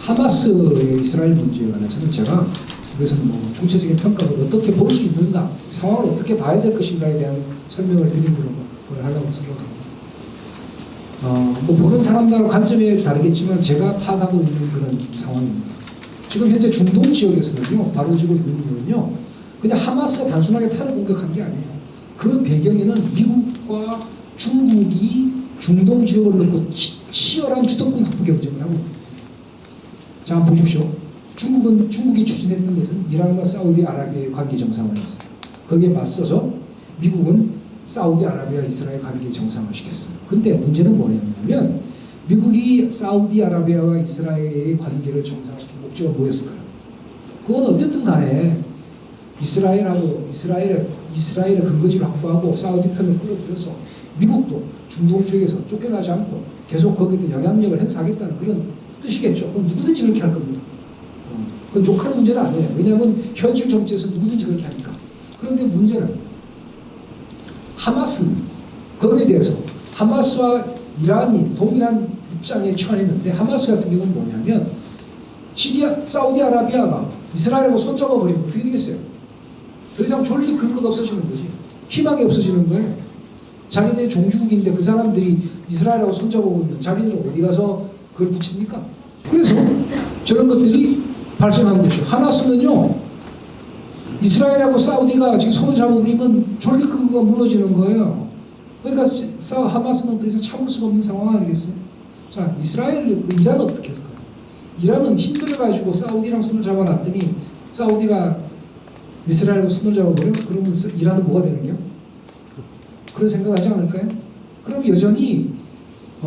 하마스의 이스라엘 문제에 관해서는 제가 그래서는 뭐 총체적인 평가를 어떻게 볼 수 있는가, 상황을 어떻게 봐야 될 것인가에 대한 설명을 드리는 걸 하려고 생각합니다. 뭐 보는 사람들의 관점에 다르겠지만 제가 파악하고 있는 그런 상황입니다. 지금 현재 중동 지역에서는요, 벌어지고 있는 일은요, 그냥 하마스가 단순하게 탈을 공격한 게 아니에요. 그 배경에는 미국과 중국이 중동 지역을 놓고 치열한 주도권 확보 경쟁을 하고 있습니다. 자, 한번 보십시오. 중국이 추진했던 것은 이란과 사우디아라비아의 관계 정상화였어요. 거기에 맞서서 미국은 사우디아라비아, 이스라엘 관계 정상화 시켰어요. 근데 문제는 뭐냐면 미국이 사우디아라비아와 이스라엘의 관계를 정상화시킨 목적은 뭐였을까요? 그건 어쨌든 간에 이스라엘의 근거지를 확보하고 사우디 편을 끌어들여서 미국도 중동 지역에서 쫓겨나지 않고 계속 거기에 영향력을 행사하겠다는 그런 뜻이겠죠. 그건 누구든지 그렇게 할 겁니다. 그건 욕할 문제는 아니에요. 왜냐하면 현실 정치에서 누구든지 그렇게 하니까. 그런데 문제는 하마스는 거기에 대해서 하마스와 이란이 동일한 입장에 처했는데 하마스 같은 경우는 뭐냐면 사우디아라비아가 이스라엘하고 손잡아버리면 어떻게 되겠어요? 더 이상 존립 근거가 없어지는 거지. 희망이 없어지는 거예요. 자기들이 종주국인데 그 사람들이 이스라엘하고 손잡아보고 있는 자기들은 어디 가서 그걸 붙입니까? 그래서 저런 것들이 발생한 것이죠. 하마스는요, 이스라엘하고 사우디가 지금 손을 잡아버리면 존립 근거가 무너지는 거예요. 그러니까 하마스는 더 이상 참을 수가 없는 상황 아니겠어요? 자, 이란은 어떻게 할까요? 이란은 힘들어가지고 사우디랑 손을 잡아놨더니 사우디가 이스라엘하고 손을 잡아버려? 그러면 이란은 뭐가 되는 거야? 그런 생각하지 않을까요? 그럼 여전히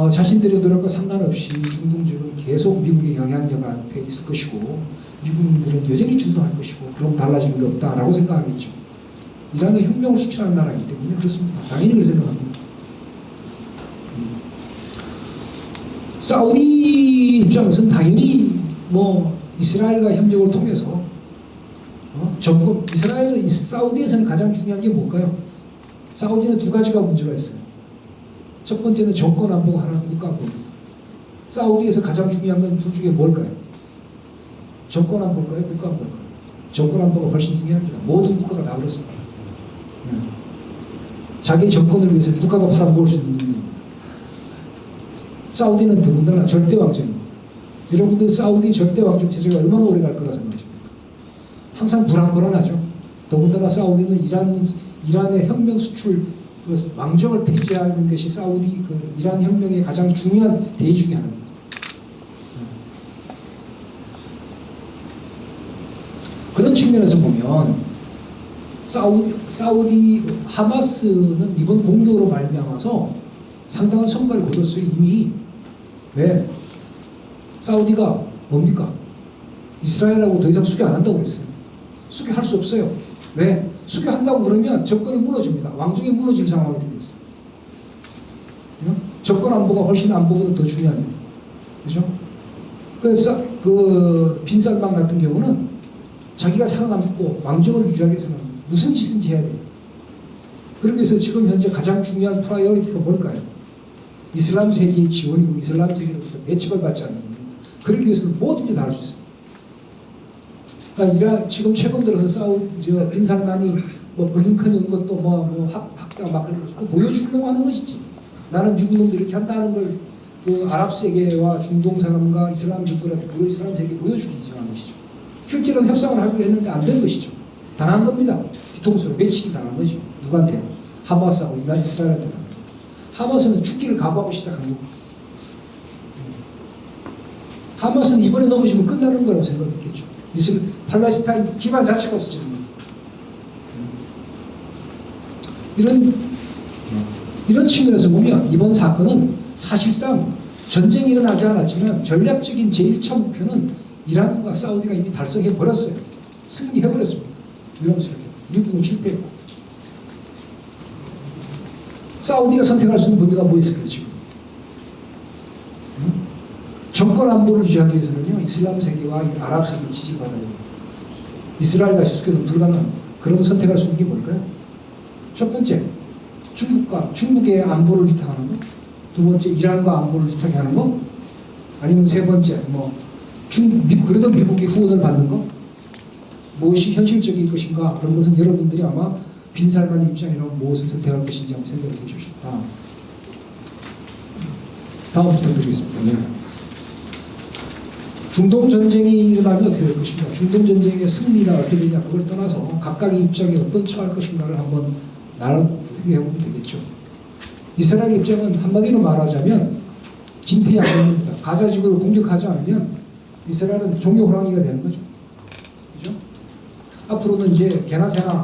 자신들의 노력과 상관없이 중동 지역은 계속 미국의 영향력 앞에 있을 것이고 미국인들은 여전히 주도할 것이고 그럼 달라진 게 없다라고 생각하겠죠. 이란은 혁명을 수출하는 나라이기 때문에 그렇습니다. 당연히 그렇게 생각합니다. 사우디 입장에서는 당연히 뭐 이스라엘과 협력을 통해서 사우디에서는 가장 중요한 게 뭘까요? 사우디는 두 가지가 문제가 있어요. 첫 번째는 정권 안보고 하나는 국가 안보입니다. 사우디에서 가장 중요한 건 둘 중에 뭘까요? 정권 안보일까요? 국가 안보일까요? 정권 안보가 훨씬 중요합니다. 모든 국가가 다 그렇습니다. 자기 정권을 위해서 국가가 팔아먹을 수 있는 겁니다. 사우디는 더군다나 절대 왕정입니다. 여러분들 사우디 절대 왕정 체제가 얼마나 오래 갈 거라 생각하십니까? 항상 불안불안하죠. 더군다나 사우디는 이란의 혁명 수출 왕정을 폐지하는 것이 사우디 이란 혁명의 가장 중요한 대의 중에 하나입니다. 그런 측면에서 보면 사우디 하마스는 이번 공격으로 말미암아서 상당한 성과를 거뒀어요. 이미. 왜? 사우디가 뭡니까? 이스라엘하고 더 이상 수교 안 한다고 그랬어요. 수교할 수 없어요. 왜? 수교한다고 그러면 정권이 무너집니다. 왕정이 무너질 상황이 되겠어요. 정권 안보가 훨씬 안보보다 더 중요합니다. 그죠? 그래서 빈 살만 같은 경우는 자기가 살아남고 왕정을 유지하기 위해서는 무슨 짓인지 해야 돼요. 그렇게 해서 지금 현재 가장 중요한 프라이어리티가 뭘까요? 이슬람 세계의 지원이고 이슬람 세계로부터 배척을 받지 않는 겁니다. 그러기 위해서는 뭐든지 다 할 수 있습니다. 그러니까 지금 최근 들어서 빈 살만이 블링컨이 온 것도 학자 막 보여주려고 하는 것이지. 나는 미국 놈들이 이렇게 한다는 걸 아랍 세계와 중동 사람과 이슬람족들한테 이슬람 세계에 보여주기 위한 것이죠. 실제로는 협상을 하기로 했는데 안 된 것이죠. 당한 겁니다. 뒤통수로 매치기 당한 거죠. 누구한테? 하마스하고 이스라엘한테 당한 거죠. 하마스는 죽기를 각오하고 시작한 겁니다. 하마스는 이번에 넘어지면 끝나는 거라고 생각했겠죠. 팔레스타인 기반 자체가 없어지는 겁니다. 이런 측면에서 보면 이번 사건은 사실상 전쟁이 일어나지 않았지만 전략적인 제1차 목표는 이란과 사우디가 이미 달성해버렸어요. 승리해버렸습니다. 위험스럽게. 미국은 실패했고. 사우디가 선택할 수 있는 범위가 뭐 있을까요, 지금? 정권 안보를 유지하기 위해서는요, 이슬람 세계와 아랍 세계 지지를 받아야 돼요. 이스라엘과 수교는 불가능합니다. 그러면 선택할 수 있는 게 뭘까요? 첫 번째, 중국의 안보를 위탁하는 거. 두 번째, 이란과 안보를 위탁하는 거. 아니면 세 번째, 그래도 미국이 후원을 받는 거? 무엇이 현실적인 것인가? 그런 것은 여러분들이 아마 빈살만 입장이라면 무엇을 선택할 것인지 한번 생각해 보십시오. 다음 부탁드리겠습니다. 네. 중동 전쟁이 일어나면 어떻게 될 것인가? 중동 전쟁의 승리나 어떻게 되냐 그걸 떠나서 각각의 입장이 어떤 처할 것인가를 한번 생각해 보면 되겠죠. 이스라엘 입장은 한마디로 말하자면 진퇴양난입니다. 가자 지구를 공격하지 않으면 이스라엘은 종교 호랑이가 되는 거죠. 그죠? 앞으로는 이제 개나 새나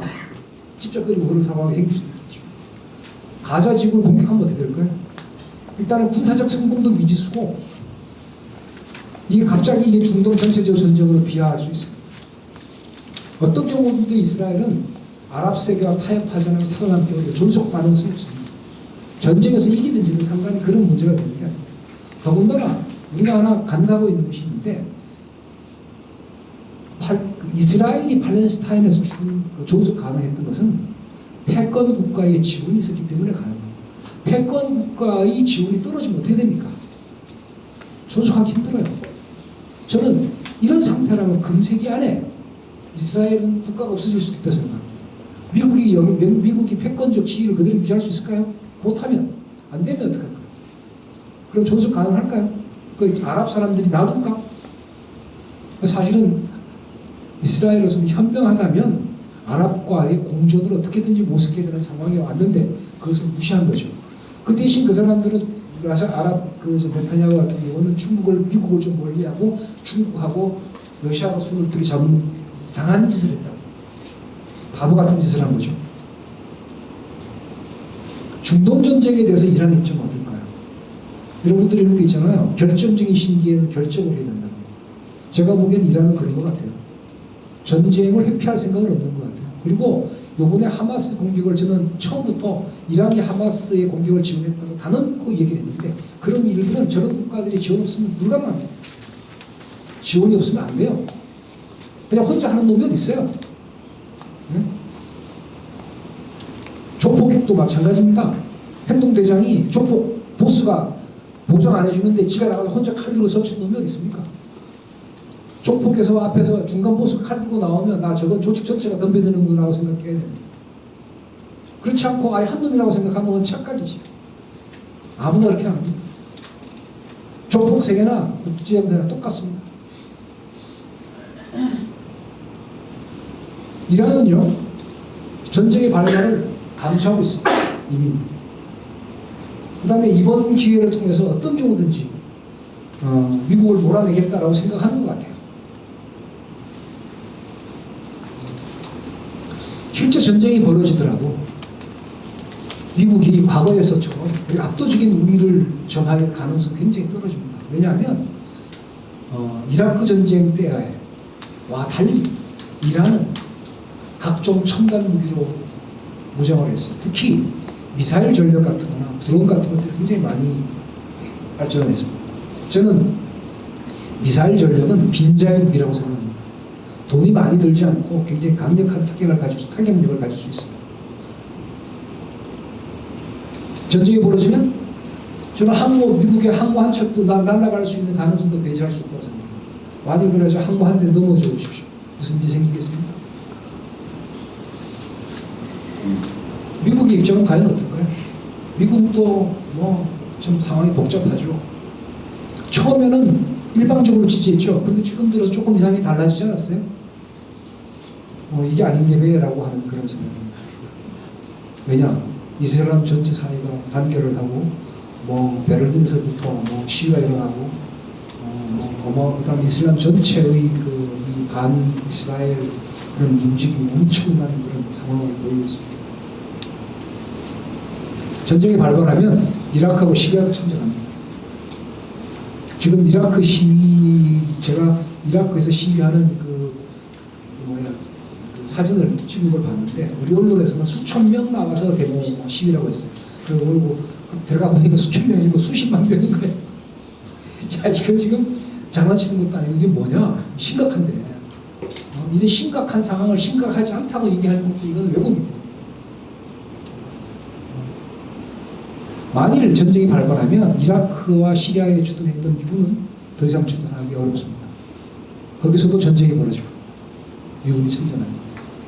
찝쩍거리고 그런 상황이 생길 수 있겠죠. 가자 지구를 공격하면 어떻게 될까요? 일단은 군사적 성공도 미지수고 이게 갑자기 이게 중동 전체적 전쟁으로 비화할 수 있습니다. 어떤 경우도 이스라엘은 아랍 세계와 타협하자는 사강한 경우에 존속 가능성이 없습니다. 전쟁에서 이기든 지든 상관이 그런 문제가 되는 게 아닙니다. 더군다나 우리가 하나 간과하고 있는 것이 있는데 이스라엘이 팔레스타인에서 존속 가능했던 것은 패권 국가의 지원이 있었기 때문에 가능합니다. 패권 국가의 지원이 떨어지면 어떻게 됩니까? 존속하기 힘들어요. 저는 이런 상태라면 금세기 안에 이스라엘은 국가가 없어질 수도 있다고 생각합니다. 미국이 패권적 지위를 그대로 유지할 수 있을까요? 못하면, 안 되면 어떡할까요? 그럼 존속 가능할까요? 그 아랍 사람들이 놔둘까? 사실은 이스라엘로서는 현명하다면 아랍과의 공존을 어떻게든지 모색해야 되는 상황이 왔는데 그것을 무시한 거죠. 그 대신 그 사람들은 아랍 네타냐후 같은 경우는 미국을 좀 멀리하고 중국하고 러시아가 손을 들이잡는 이상한 짓을 했다. 바보 같은 짓을 한 거죠. 중동 전쟁에 대해서 이란 입장은 어떨까요? 여러분들이 이런 게 있잖아요. 결정적인 시기에는 결정을 해야 된다. 제가 보기엔 이란은 그런 것 같아요. 전쟁을 회피할 생각은 없는 것 같아요. 그리고 이번에 하마스 공격을 저는 처음부터 이란이 하마스의 공격을 지원했다고 단언코 얘기를 했는데 그런 일들은 저런 국가들이 지원 없으면 불가능합니다. 지원이 없으면 안 돼요. 그냥 혼자 하는 놈이 어디 있어요? 응? 조폭도 마찬가지입니다. 행동대장이 조폭 보스가 보장 안 해주는데 지가 나가서 혼자 칼 들고 서치는 놈이 어디 있습니까? 조폭에서 앞에서 중간 보스 칼 들고 나오면 나 저건 조직 전체가 덤벼드는구나 하고 생각해야 됩니다. 그렇지 않고 아예 한 놈이라고 생각하면 그건 착각이지. 아무나 그렇게 합니다. 조폭 세계나 국제형사나 똑같습니다. 이란은요 전쟁의 발발을 감수하고 있습니다. 이미. 그 다음에 이번 기회를 통해서 어떤 경우든지 미국을 몰아내겠다라고 생각하는 것 같아요. 실제 전쟁이 벌어지더라도 미국이 과거에서처럼 압도적인 우위를 점할 가능성이 굉장히 떨어집니다. 왜냐하면 이라크 전쟁 때와 달리 이란은 각종 첨단 무기로 무장을 했어요. 특히 미사일 전력 같은 거나 드론 같은 것들이 굉장히 많이 발전했습니다. 저는 미사일 전력은 빈자의 무기라고 생각합니다. 돈이 많이 들지 않고 굉장히 강력한 타격력을 가질 수 있습니다. 전쟁이 벌어지면 저는 미국의 항모 한 척도 날아갈 수 있는 가능성도 배제할 수 있다고 생각합니다. 만일 그래서 항모 한 대 넘어져 보십시오. 무슨 일이 생기겠습니까? 미국의 입장은 과연 어떨까요? 미국도 좀 상황이 복잡하죠. 처음에는 일방적으로 지지했죠. 그런데 지금 들어서 조금 이상이 달라지지 않았어요? 이게 아닌 게 왜라고 하는 그런 생각입니다. 왜냐? 이스라엘 전체 사회가 단결을 하고 베를린에서부터 시위가 일어나고 그다음 이슬람 전체의 이 반 이스라엘 그런 움직임이 엄청난 그런 상황을 보이고 있습니다. 전쟁이 발발하면 이라크하고 시리아가 참전합니다. 지금 이라크 제가 이라크에서 시위하는 그 사진을 찍은 걸 봤는데 우리 언론에서는 수천 명 나와서 데모 시위라고 했어요. 그리고 들어가 보니까 수천 명이 아니고 수십만 명인 거예요. 야, 이거 지금 장난치는 것도 아니고 이게 뭐냐? 심각한데. 이런 심각한 상황을 심각하지 않다고 얘기하는 것도 이건 왜곡입니다. 만일 전쟁이 발발하면 이라크와 시리아에 주둔했던 미군은 더 이상 주둔하기 어렵습니다. 거기서도 전쟁이 벌어지고 미군이 참전합니다.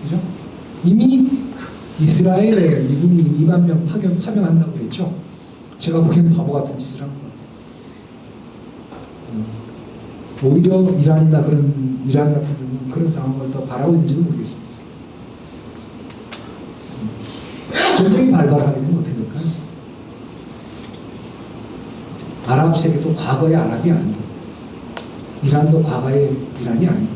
그죠? 이미 이스라엘에 미군이 2만 명 파병한다고 그랬죠. 제가 보기엔 바보 같은 짓을 한 것 같아요. 오히려 이란이나 이란 같은 경우는 그런 상황을 더 바라고 있는지도 모르겠습니다. 전쟁이 발발하게 되면 어떻게 될까요? 아랍 세계도 과거의 아랍이 아니고 이란도 과거의 이란이 아니고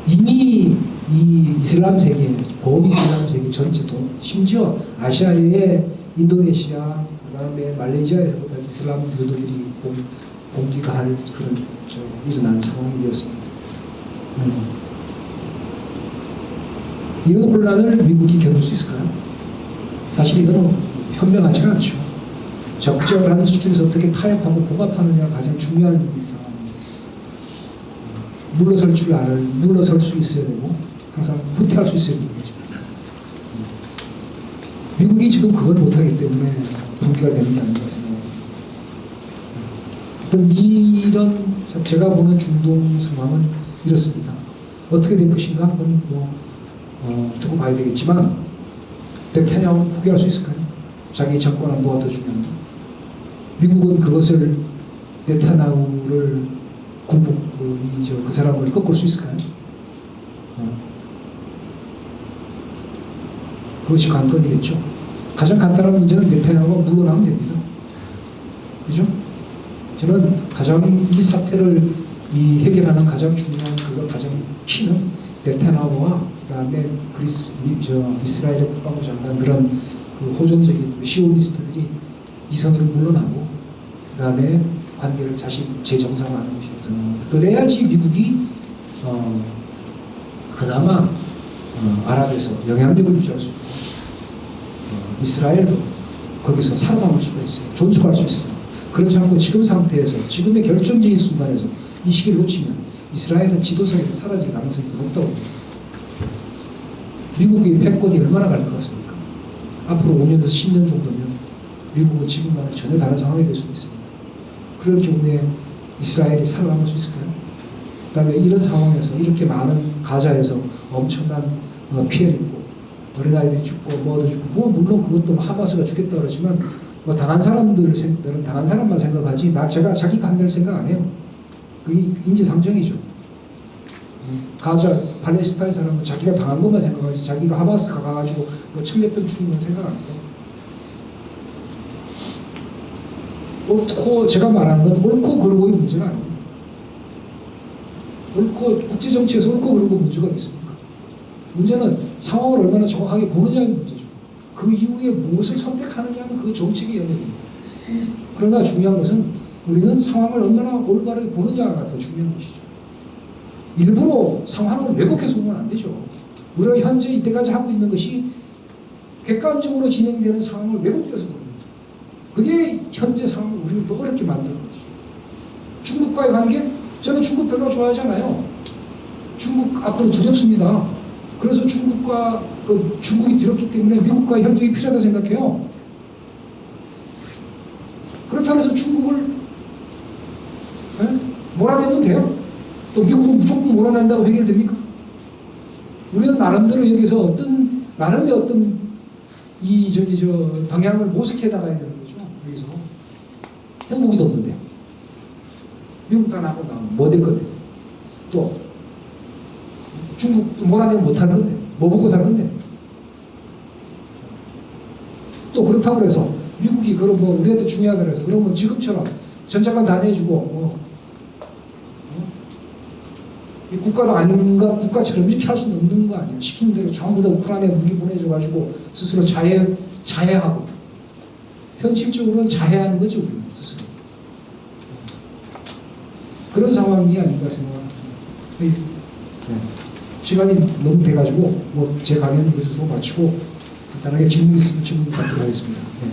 이미 이 이슬람 세계, 범이슬람 세계 전체도 심지어 아시아의 인도네시아, 그다음에 말레이시아에서도 이슬람 교도들이 봉기가 그런 일어나는 상황이 되었습니다. 이런 혼란을 미국이 견딜 수 있을까요? 사실 이건 현명하지가 않죠. 적절한 수준에서 어떻게 타협하고 봉합하느냐가 가장 중요한 상황입니다. 물러설 수 있어야 되고 항상 후퇴할 수 있어야 되는 거죠. 미국이 지금 그걸 못하기 때문에 붕괴가 되는 게 아닌가 생각합니다. 어떤 이런 제가 보는 중동 상황은 이렇습니다. 어떻게 될 것인가 한번 두고 봐야 되겠지만 네타냐후는 포기할 수 있을까요? 자기 정권 안보가 더 중요합니다. 미국은 그것을 네타냐후를 그 사람을 꺾을 수 있을까요? 그것이 관건이겠죠. 가장 간단한 문제는 네타냐후가 물러나면 됩니다. 그죠? 저는 가장 이 사태를 해결하는 가장 중요한 가장 키는 네타냐후와 그다음에 이스라엘의 국방부 장관 그런 호전적인 시오니스트들이 이선으로 물러나고 그다음에 관계를 재정상화하는 것이 그래야지 미국이 그나마 아랍에서 영향력을 유지할 수 있고 이스라엘도 거기서 살아남을 수가 있어요. 존속할 수 있어요. 그렇지 않고 지금 상태에서 지금의 결정적인 순간에서 이 시기를 놓치면 이스라엘은 지도상에서 사라질 가능성이 더 높다고 봅니다. 미국의 패권이 얼마나 갈 것 같습니까? 앞으로 5년에서 10년 정도면 미국은 지금과는 전혀 다른 상황이 될 수 있습니다. 그럴 경우에 이스라엘이 살아남을 수 있을까요? 그 다음에 이런 상황에서 이렇게 많은 가자에서 엄청난 피해를 입고 어린아이들이 죽고 뭐도 죽고 물론 그것도 하마스가 죽겠다 그러지만 당한 사람들은 당한 사람만 생각하지 제가 자기가 한 일 생각 안 해요. 그게 인지상정이죠. 가자 팔레스타인 사람은 자기가 당한 것만 생각하지 자기가 하마스가 가가지고 천몇 명 죽인 건 생각 안 해요. 제가 말하는 건 옳고 그르고의 문제가 아닙니다. 국제정치에서 옳고 그르고 문제가 있습니까? 문제는 상황을 얼마나 정확하게 보느냐의 문제죠. 그 이후에 무엇을 선택하느냐는 그 정책의 영역입니다. 그러나 중요한 것은 우리는 상황을 얼마나 올바르게 보느냐가 더 중요한 것이죠. 일부러 상황을 왜곡해서 보면 안 되죠. 우리가 현재 이때까지 하고 있는 것이 객관적으로 진행되는 상황을 왜곡돼서 봅니다. 그게 현재 상황을 우리를 더 어렵게 만드는 것이죠. 중국과의 관계? 저는 중국 별로 좋아하지 않아요. 중국 앞으로 두렵습니다. 그래서 중국이 두렵기 때문에 미국과의 협력이 필요하다고 생각해요. 그렇다고 해서 중국을 몰아내면 돼요? 또 미국은 무조건 몰아낸다고 해결됩니까? 우리는 나름대로 여기서 나름의 방향을 모색해 나가야 되는 거죠. 여기서 행복이도 없는데 미국 다 나고 나면 뭐 될 건데 또 중국 몰아내면 못 할 건데 뭐 먹고 살 건데 또 그렇다고 해서 미국이 그럼 우리한테 중요하다 그래서 그러면 지금처럼 전자권 다 내주고 이 국가도 아닌가 국가처럼 이렇게 할 수는 없는 거 아니에요. 시키는 대로 전부 다 우크라이나에 무기 보내줘가지고 스스로 자해하고 현실적으로는 자해하는 거죠. 우리는 스스로 그런 상황이 아닌가 생각합니다. 네. 시간이 너무 돼가지고 제 강연은 이것으로 마치고 간단하게 질문 있으면 질문 받도록 하겠습니다. 네.